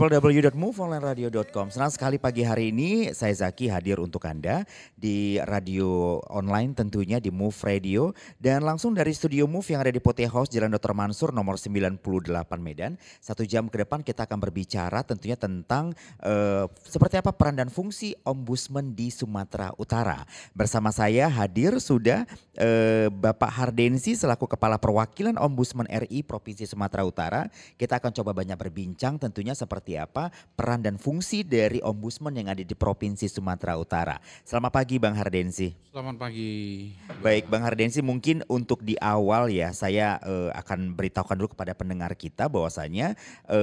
www.moveonlineradio.com. Senang sekali pagi hari ini saya Zaki hadir untuk Anda di radio online tentunya di Move Radio dan langsung dari studio Move yang ada di Pote House Jalan Dr. Mansur nomor 98 Medan. 1 jam ke depan kita akan berbicara tentunya tentang seperti apa peran dan fungsi Ombudsman di Sumatera Utara. Bersama saya hadir sudah Bapak Hardensi selaku Kepala Perwakilan Ombudsman RI Provinsi Sumatera Utara. Kita akan coba banyak berbincang tentunya seperti apa peran dan fungsi dari Ombudsman yang ada di Provinsi Sumatera Utara. Selamat pagi Bang Hardensi. Selamat pagi. Baik Bang Hardensi, mungkin untuk di awal ya saya akan beritahukan dulu kepada pendengar kita bahwasanya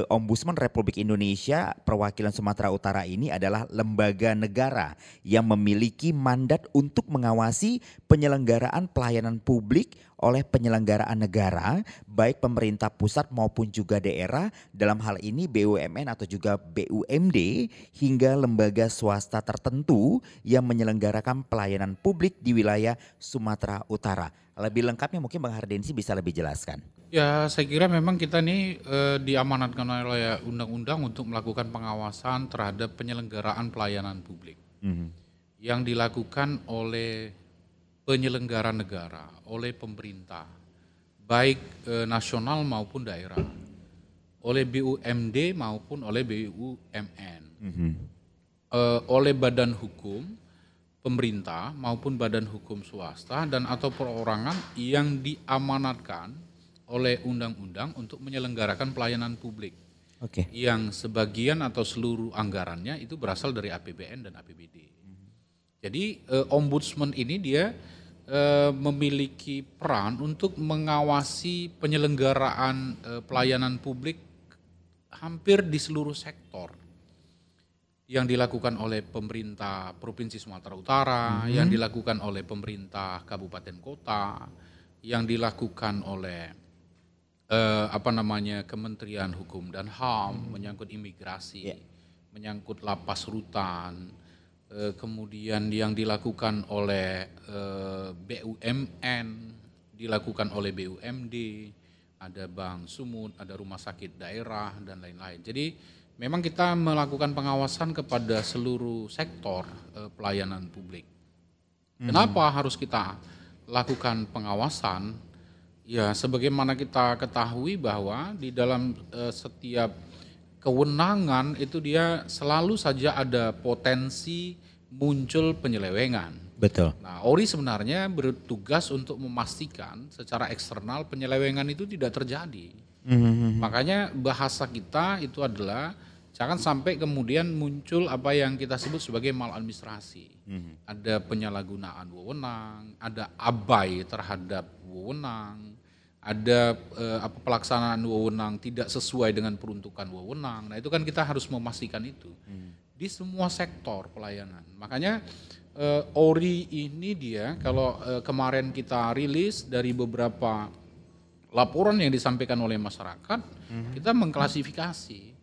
Ombudsman Republik Indonesia Perwakilan Sumatera Utara ini adalah lembaga negara yang memiliki mandat untuk mengawasi penyelenggaraan pelayanan publik oleh penyelenggaraan negara, baik pemerintah pusat maupun juga daerah, dalam hal ini BUMN atau juga BUMD, hingga lembaga swasta tertentu yang menyelenggarakan pelayanan publik di wilayah Sumatera Utara. Lebih lengkapnya mungkin Bang Hardensi bisa lebih jelaskan. Ya, saya kira memang kita ini diamanatkan oleh undang-undang untuk melakukan pengawasan terhadap penyelenggaraan pelayanan publik yang dilakukan oleh penyelenggara negara, oleh pemerintah, baik nasional maupun daerah, oleh BUMD maupun oleh BUMN, oleh badan hukum pemerintah maupun badan hukum swasta dan atau perorangan yang diamanatkan oleh undang-undang untuk menyelenggarakan pelayanan publik. Yang sebagian atau seluruh anggarannya itu berasal dari APBN dan APBD. Jadi ombudsman ini dia memiliki peran untuk mengawasi penyelenggaraan pelayanan publik hampir di seluruh sektor yang dilakukan oleh pemerintah Provinsi Sumatera Utara, yang dilakukan oleh pemerintah kabupaten kota, yang dilakukan oleh Kementerian Hukum dan HAM menyangkut imigrasi, menyangkut lapas rutan. Kemudian yang dilakukan oleh BUMN, dilakukan oleh BUMD, ada Bank Sumut, ada rumah sakit daerah dan lain-lain. Jadi memang kita melakukan pengawasan kepada seluruh sektor pelayanan publik. Kenapa harus kita lakukan pengawasan? Ya, sebagaimana kita ketahui bahwa di dalam setiap kewenangan itu dia selalu saja ada potensi muncul penyelewengan. Betul. Nah, ORI sebenarnya bertugas untuk memastikan secara eksternal penyelewengan itu tidak terjadi. Makanya bahasa kita itu adalah jangan sampai kemudian muncul apa yang kita sebut sebagai maladministrasi. Ada penyalahgunaan wewenang, ada abai terhadap wewenang, ada pelaksanaan wewenang tidak sesuai dengan peruntukan wewenang. Nah, itu kan kita harus memastikan itu di semua sektor pelayanan. Makanya ORI ini dia kalau kemarin kita rilis dari beberapa laporan yang disampaikan oleh masyarakat, kita mengklasifikasi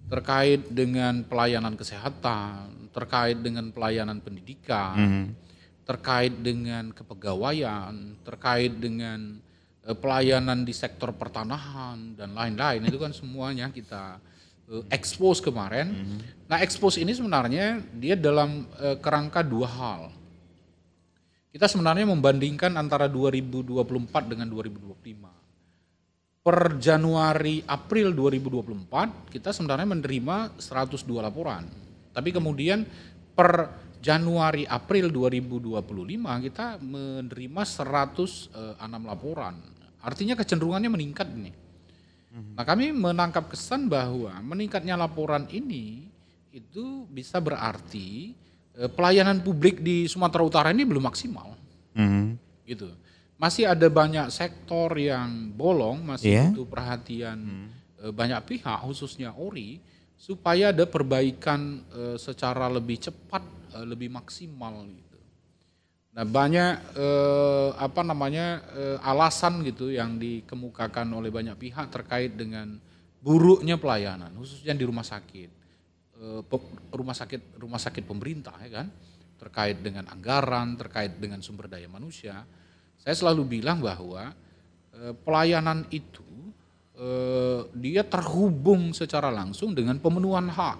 terkait dengan pelayanan kesehatan, terkait dengan pelayanan pendidikan, terkait dengan kepegawaian, terkait dengan pelayanan di sektor pertanahan dan lain-lain. Itu kan semuanya kita expose kemarin. Nah, expose ini sebenarnya dia dalam kerangka dua hal. Kita sebenarnya membandingkan antara 2024 dengan 2025. Per Januari April 2024 kita sebenarnya menerima 102 laporan. Tapi kemudian per Januari April 2025 kita menerima 106 laporan. Artinya kecenderungannya meningkat ini. Nah, kami menangkap kesan bahwa meningkatnya laporan ini itu bisa berarti pelayanan publik di Sumatera Utara ini belum maksimal. Gitu. Masih ada banyak sektor yang bolong, masih butuh perhatian banyak pihak, khususnya ORI, supaya ada perbaikan secara lebih cepat, lebih maksimal gitu. Nah, banyak alasan gitu yang dikemukakan oleh banyak pihak terkait dengan buruknya pelayanan, khususnya di rumah sakit pemerintah, ya kan, terkait dengan anggaran, terkait dengan sumber daya manusia. Saya selalu bilang bahwa pelayanan itu dia terhubung secara langsung dengan pemenuhan hak.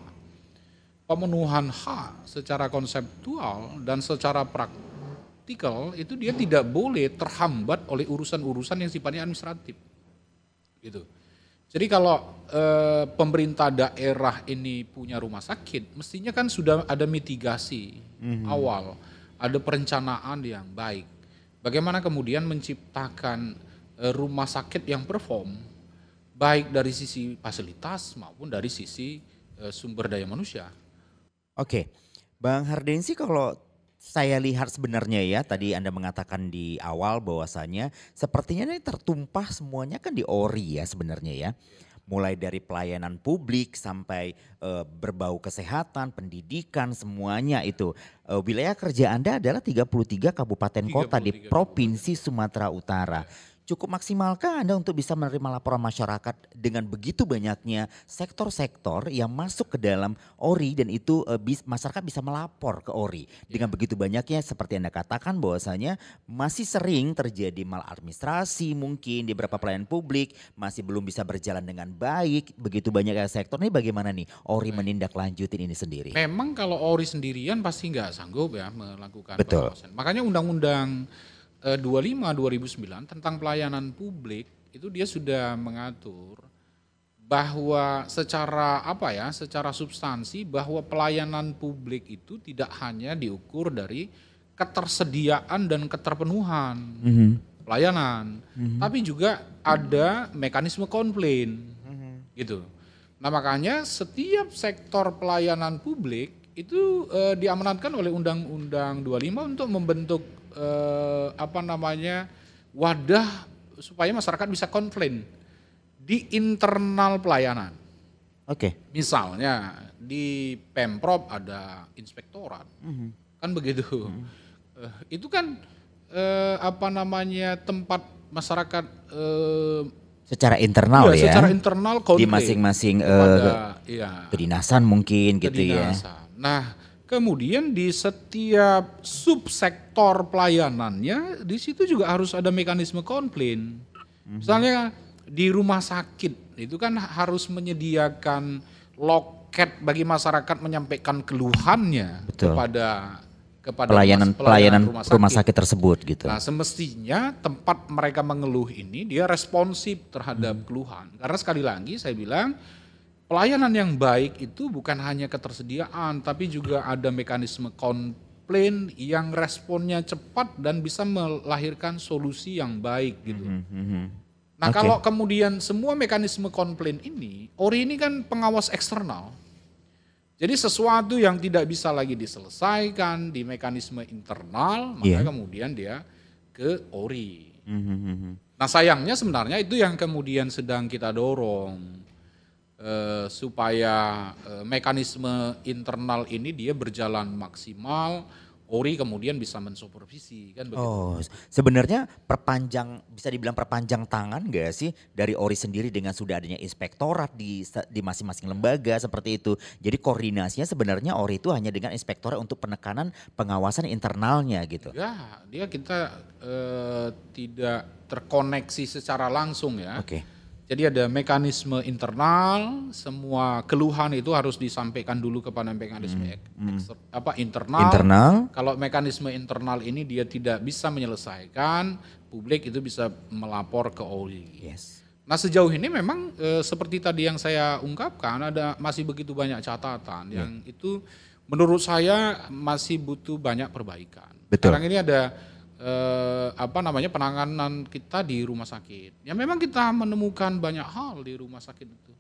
Pemenuhan hak secara konseptual dan secara praktikal itu dia tidak boleh terhambat oleh urusan-urusan yang sifatnya administratif. Gitu. Jadi kalau pemerintah daerah ini punya rumah sakit, mestinya kan sudah ada mitigasi awal, ada perencanaan yang baik. Bagaimana kemudian menciptakan rumah sakit yang perform, baik dari sisi fasilitas maupun dari sisi sumber daya manusia. Oke, Bang Hardensi, kalau saya lihat sebenarnya ya, tadi Anda mengatakan di awal bahwasanya sepertinya ini tertumpah semuanya kan di ORI ya sebenarnya ya. Mulai dari pelayanan publik sampai berbau kesehatan, pendidikan, semuanya itu. Wilayah kerja Anda adalah 33 kabupaten kota di 33 Provinsi Sumatera Utara. Cukup maksimalkah Anda untuk bisa menerima laporan masyarakat dengan begitu banyaknya sektor-sektor yang masuk ke dalam ORI dan itu masyarakat bisa melapor ke ORI. Dengan begitu banyaknya seperti Anda katakan bahwasanya masih sering terjadi maladministrasi mungkin di beberapa pelayanan publik, masih belum bisa berjalan dengan baik, begitu banyak sektor. Ini bagaimana nih ORI menindaklanjutin ini sendiri? Memang kalau ORI sendirian pasti nggak sanggup ya melakukan Betul. pengawasan. Makanya Undang-Undang 25 2009 tentang pelayanan publik itu dia sudah mengatur bahwa secara substansi bahwa pelayanan publik itu tidak hanya diukur dari ketersediaan dan keterpenuhan pelayanan, tapi juga ada mekanisme komplain gitu. Nah makanya setiap sektor pelayanan publik itu diamanatkan oleh Undang-Undang 25 untuk membentuk wadah supaya masyarakat bisa komplain di internal pelayanan. Oke. Misalnya di Pemprov ada inspektorat, kan begitu. Itu kan tempat masyarakat Secara internal ya. secara internal Di komplain masing-masing kepada kedinasan mungkin gitu ya. kedinasan. Nah, kemudian di setiap subsektor pelayanannya di situ juga harus ada mekanisme komplain. Misalnya di rumah sakit itu kan harus menyediakan loket bagi masyarakat menyampaikan keluhannya Betul. kepada Pelayanan rumah sakit tersebut gitu. Nah, semestinya tempat mereka mengeluh ini dia responsif terhadap keluhan. Karena sekali lagi saya bilang pelayanan yang baik itu bukan hanya ketersediaan, tapi juga ada mekanisme komplain yang responnya cepat dan bisa melahirkan solusi yang baik gitu. Nah kalau kemudian semua mekanisme komplain ini, ORI ini kan pengawas eksternal. Jadi sesuatu yang tidak bisa lagi diselesaikan di mekanisme internal, maka kemudian dia ke ORI. Nah sayangnya sebenarnya itu yang kemudian sedang kita dorong. Supaya mekanisme internal ini dia berjalan maksimal, ORI kemudian bisa mensupervisi kan begitu. Oh, sebenarnya bisa dibilang perpanjang tangan gak sih dari ORI sendiri dengan sudah adanya inspektorat di masing-masing lembaga seperti itu. Jadi koordinasinya sebenarnya ORI itu hanya dengan inspektorat untuk penekanan pengawasan internalnya gitu. Ya, kita tidak terkoneksi secara langsung ya. Jadi ada mekanisme internal, semua keluhan itu harus disampaikan dulu kepada mekanisme internal. Kalau mekanisme internal ini dia tidak bisa menyelesaikan, publik itu bisa melapor ke ORI. Nah sejauh ini memang seperti tadi yang saya ungkapkan masih begitu banyak catatan yang itu menurut saya masih butuh banyak perbaikan. Sekarang ini ada penanganan kita di rumah sakit. Ya memang kita menemukan banyak hal di rumah sakit itu.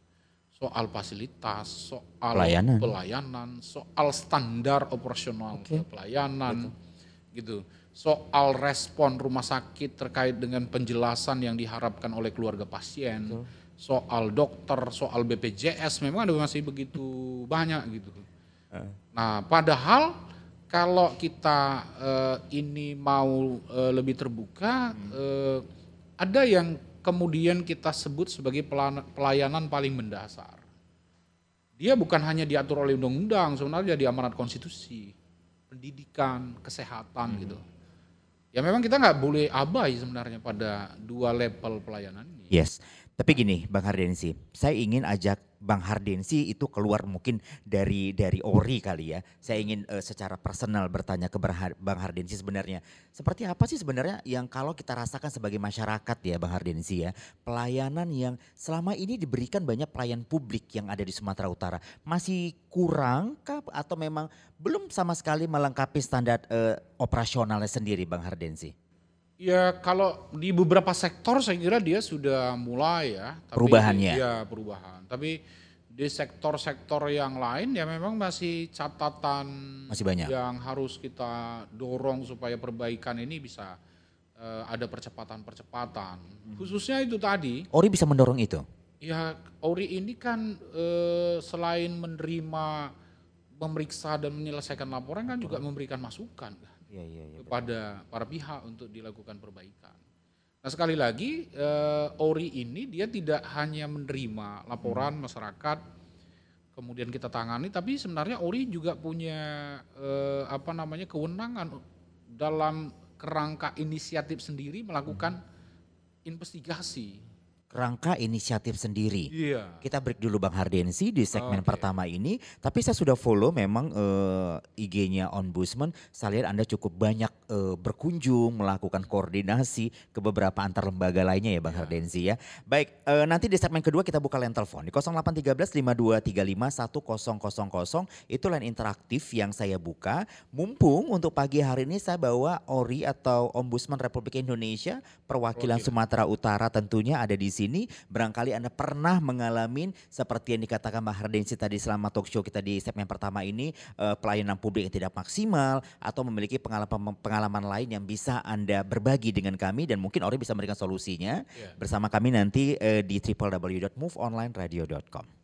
Soal fasilitas, soal pelayanan, soal standar operasional pelayanan gitu. Soal respon rumah sakit terkait dengan penjelasan yang diharapkan oleh keluarga pasien. Soal dokter, soal BPJS memang ada masih begitu banyak gitu. Nah, padahal kalau kita ini mau lebih terbuka, ada yang kemudian kita sebut sebagai pelayanan paling mendasar. Dia bukan hanya diatur oleh undang-undang, sebenarnya di amanat konstitusi, pendidikan, kesehatan gitu. Ya memang kita nggak boleh abai sebenarnya pada dua level pelayanan ini. Tapi gini Bang Hardensi, saya ingin ajak Bang Hardensi itu keluar mungkin dari Ori kali ya. Saya ingin secara personal bertanya ke Bang Hardensi sebenarnya. Seperti apa sih sebenarnya yang kalau kita rasakan sebagai masyarakat ya Bang Hardensi ya. Pelayanan yang selama ini diberikan banyak pelayan publik yang ada di Sumatera Utara. Masih kurang kah atau memang belum sama sekali melengkapi standar operasionalnya sendiri Bang Hardensi? Ya kalau di beberapa sektor saya kira dia sudah mulai ya. Perubahannya? Ya perubahan. Tapi di sektor-sektor yang lain ya memang masih catatan Masih banyak? yang harus kita dorong supaya perbaikan ini bisa ada percepatan-percepatan. Khususnya itu tadi. Ori bisa mendorong itu? Ya Ori ini kan selain menerima, memeriksa dan menyelesaikan laporan kan juga memberikan masukan kan. Iya, Kepada para pihak untuk dilakukan perbaikan. Nah sekali lagi Ori ini dia tidak hanya menerima laporan masyarakat kemudian kita tangani, tapi sebenarnya Ori juga punya kewenangan dalam kerangka inisiatif sendiri melakukan investigasi. Kerangka inisiatif sendiri. Iya. Kita break dulu Bang Hardensi di segmen Oke. pertama ini. Tapi saya sudah follow memang IG-nya Ombudsman. Saya lihat Anda cukup banyak berkunjung, melakukan koordinasi ke beberapa antar lembaga lainnya ya Bang Hardensi ya. Baik, nanti di segmen kedua kita buka line telepon di 0813 5235 1000. Itu line interaktif yang saya buka. Mumpung untuk pagi hari ini saya bawa Ori atau Ombudsman Republik Indonesia perwakilan Sumatera Utara tentunya ada di sini. Barangkali Anda pernah mengalami seperti yang dikatakan Mbak Hardensi tadi selama talk show kita di segmen pertama ini, pelayanan publik yang tidak maksimal atau memiliki pengalaman lain yang bisa Anda berbagi dengan kami dan mungkin Ori bisa memberikan solusinya bersama kami nanti di www.moveonlineradio.com.